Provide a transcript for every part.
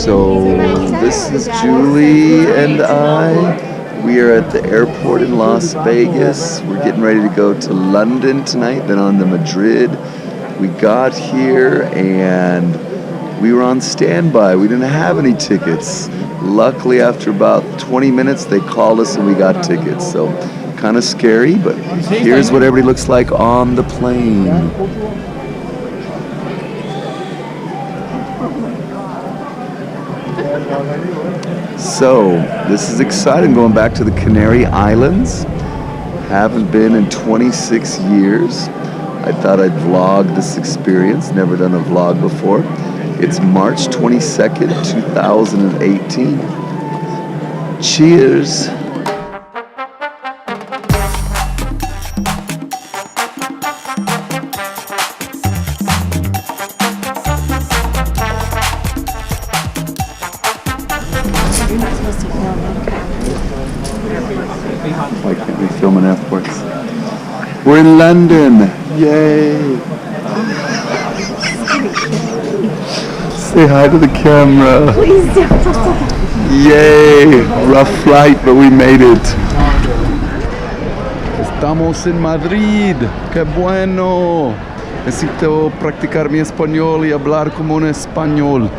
So this is Julie and I. We are at the airport in Las Vegas. We're getting ready to go to London tonight, then on to Madrid. We got here and we were on standby. We didn't have any tickets. Luckily, after about 20 minutes, they called us and we got tickets. So kind of scary, but here's what everybody looks like on the plane. So, this is exciting, going back to the Canary Islands. Haven't been in 26 years. I thought I'd vlog this experience, never done a vlog before. It's March 22nd, 2018. Cheers! Why can't we film in airports? We're in London! Yay! Say hi to the camera! Please don't. Yay! Rough flight, but we made it. Estamos en Madrid! ¡Qué bueno! Necesito practicar mi español y hablar como un español.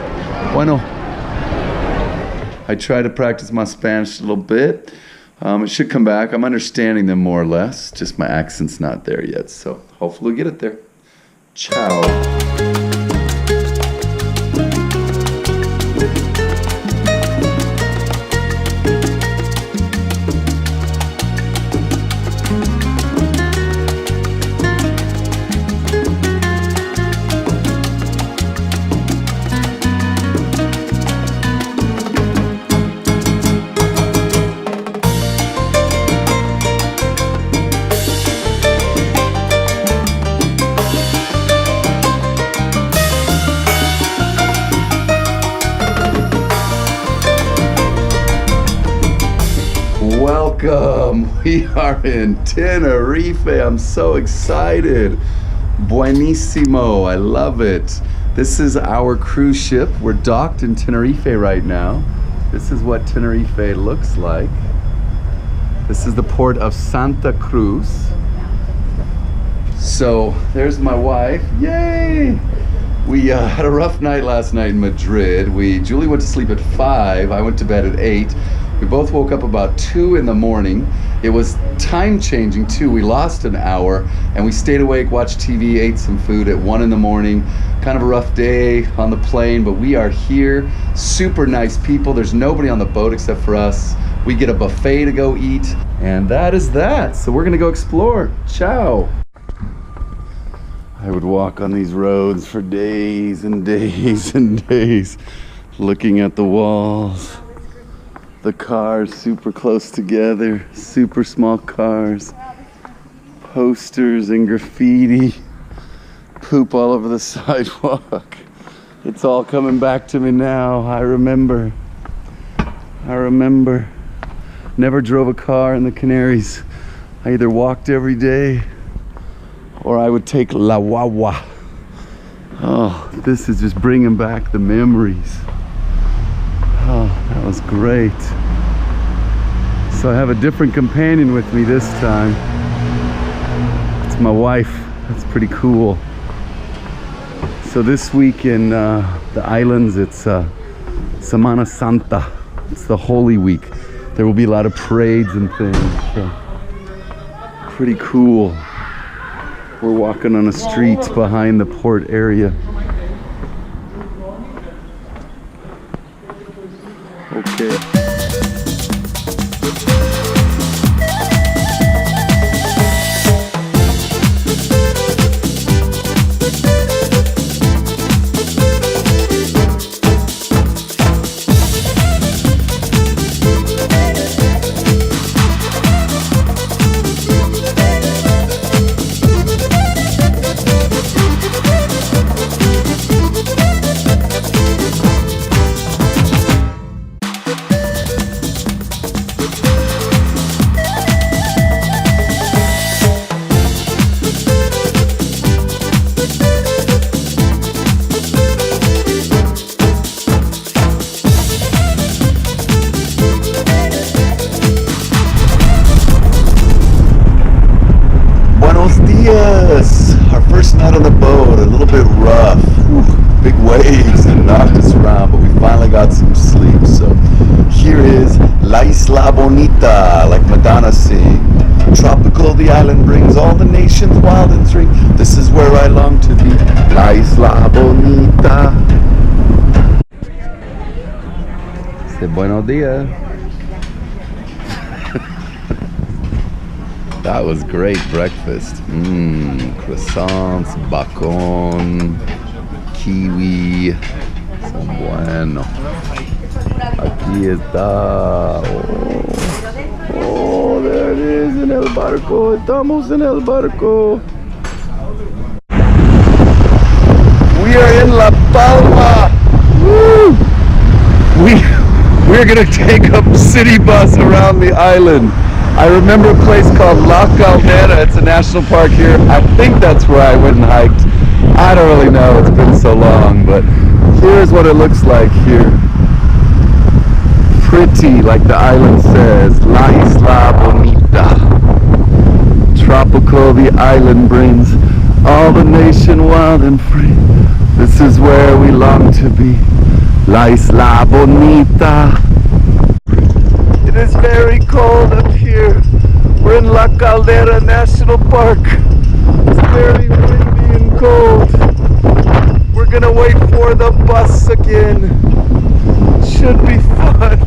Bueno. I try to practice my Spanish a little bit. It should come back. I'm understanding them more or less. Just my accent's not there yet. So hopefully we'll get it there. Ciao. Welcome! We are in Tenerife. I'm so excited. Buenísimo. I love it. This is our cruise ship. We're docked in Tenerife right now. This is what Tenerife looks like. This is the port of Santa Cruz. So there's my wife. Yay! We had a rough night last night in Madrid. Julie went to sleep at 5. I went to bed at 8. We both woke up about 2 in the morning. It was time changing too. We lost an hour and we stayed awake, watched TV, ate some food at 1 in the morning. Kind of a rough day on the plane, but we are here. Super nice people. There's nobody on the boat except for us. We get a buffet to go eat, and that is that. So we're gonna go explore. Ciao. I would walk on these roads for days and days and days, looking at the walls. The cars super close together, super small cars, posters and graffiti, poop all over the sidewalk. It's all coming back to me now. I remember. Never drove a car in the Canaries. I either walked every day or I would take La Guagua. Oh, this is just bringing back the memories. Oh, that was great. So I have a different companion with me this time. It's my wife. That's pretty cool. So this week in the islands, it's Semana Santa. It's the Holy Week. There will be a lot of parades and things. So pretty cool. We're walking on the streets behind the port area. Okay. waves that knocked us around, but we finally got some sleep. So here is La Isla Bonita, like Madonna sing. Tropical, the island brings all the nations wild and free. This is where I long to be. La Isla Bonita. Say buenos dias. That was great breakfast. Croissants, bacon, kiwi. Son bueno. Aquí está. Oh, there it is en el barco. Estamos en el barco. We are in La Palma. Woo! We're gonna take a city bus around the island. I remember a place called La Caldera. It's a national park here. I think that's where I went and hiked. I don't really know. It's been so long, but here's what it looks like here. Pretty, like the island says. La Isla Bonita. Tropical, the island brings all the nation wild and free. This is where we long to be. La Isla Bonita. It is very cold up here. We're in La Caldera National Park. It's very windy and cold. We're gonna wait for the bus again. Should be fun.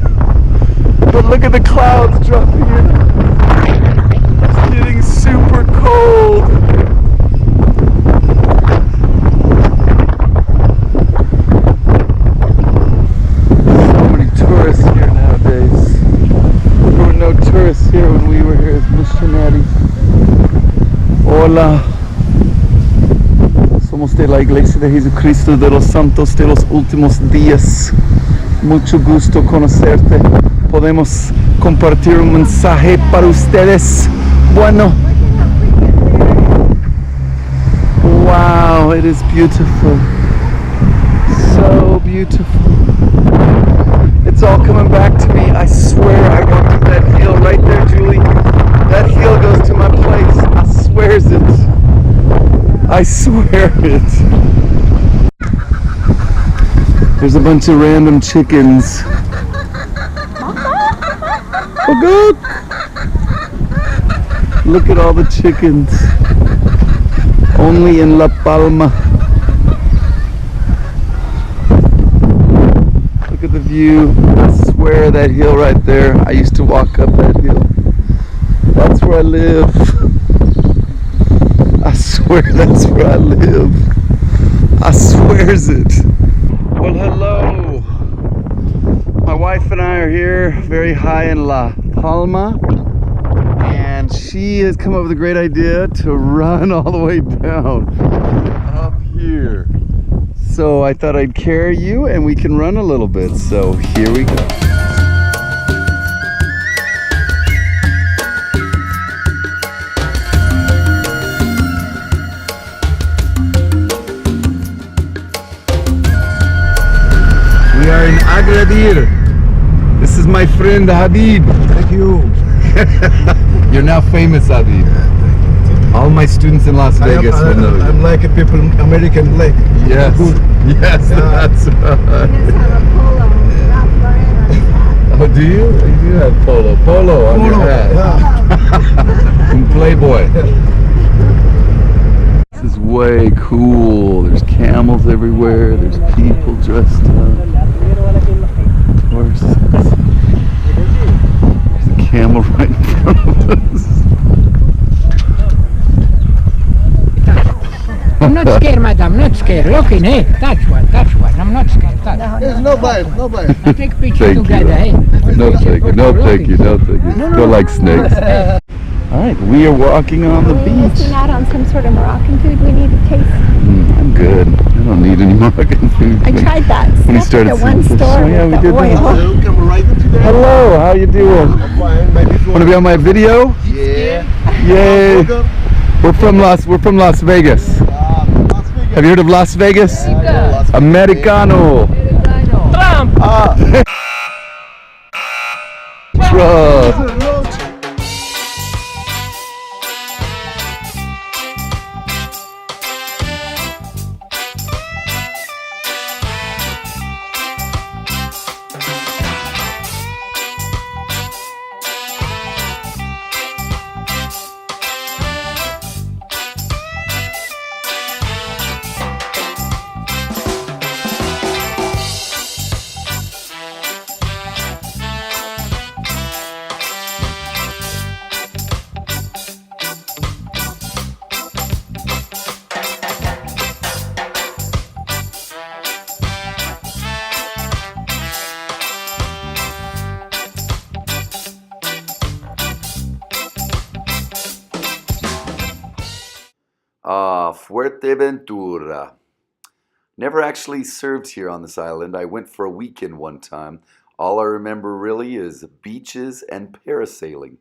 But look at the clouds dropping in. It's getting super cold. So many tourists here nowadays. There were no tourists here when we were here as missionaries. Hola. Somos de la Iglesia de Jesucristo de los Santos de los Últimos Días. Mucho gusto conocerte. Podemos compartir un mensaje para ustedes. Bueno. Wow, it is beautiful. So beautiful. It's all coming back to me. I swear I walked up that hill right there, Julie. That hill goes to my place. I swears it. I swear it. There's a bunch of random chickens. Look at all the chickens. Only in La Palma. Look at the view. I swear that hill right there. I used to walk up that hill. That's where I live. I swear that's where I live. I swears it. Well, hello. My wife and I are here very high in La Palma, and she has come up with a great idea to run all the way down up here. So I thought I'd carry you and we can run a little bit. So here we go. We are in Agadir. This is my friend Habib. Thank you. You're now famous, Habib. All my students in Las Vegas will know you. I'm like a people American black. Yes. Good. Yes, that's right. Oh, do you? You do have polo on your hat. Yeah. And Playboy. This is way cool. There's camels everywhere. There's people dressed up. Horses. There's a camel right in front of us. I'm not scared, madam, not scared. Looking, hey, that's one. I'm not scared. There's no bite, no bite. I'll take a picture Thank you. together, hey. No, thank you. No, thank you. No, thank you. Go like snakes. All right, we are walking on the Are we beach. missing out on some sort of Moroccan food we need to taste? I'm good. I don't need any Moroccan food. I tried that When he stuff started at one saying- store Oh, yeah, with we the did that. oil. So come right into there. Hello, how you doing? Fine, maybe if you Want to be on my video? Yeah. Yay! Welcome. We're from Las Vegas. Las Vegas. Have you heard of Las Vegas? Las Vegas. Americano. Trump! Ah. Trump. Fuerteventura. Never actually served here on this island. I went for a weekend one time. All I remember really is beaches and parasailing.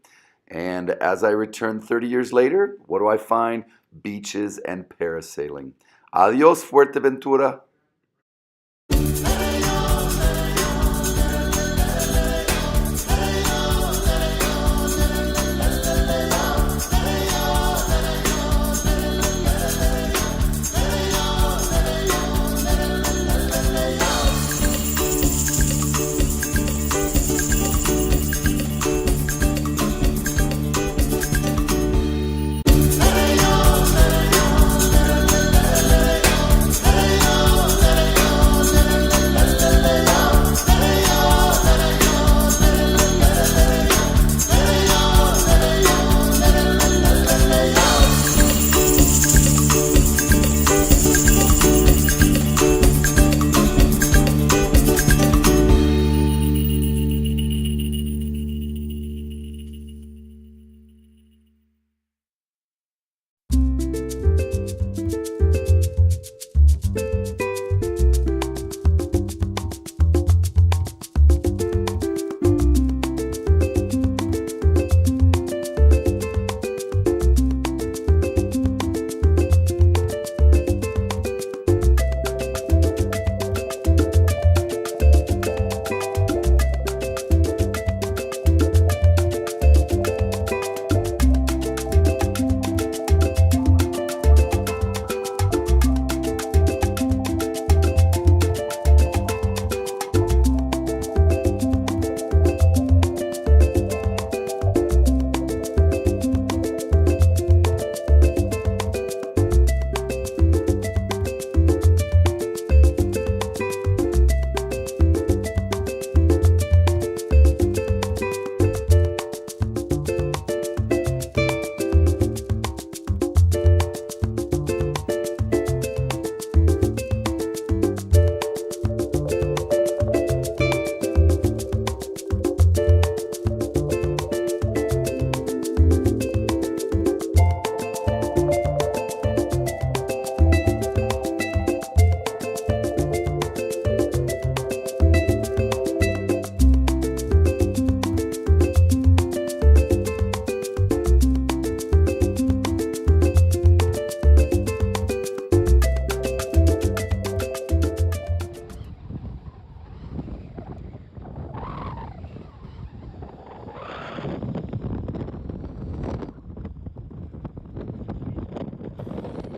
And as I return 30 years later, what do I find? Beaches and parasailing. Adios, Fuerteventura.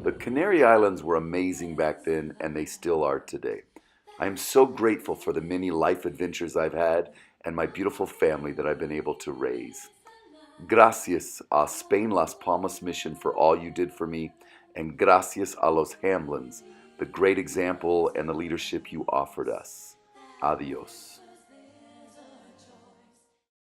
The Canary Islands were amazing back then, and they still are today. I am so grateful for the many life adventures I've had and my beautiful family that I've been able to raise. Gracias a Spain Las Palmas mission for all you did for me, and gracias a los Hamlins, the great example and the leadership you offered us. Adios.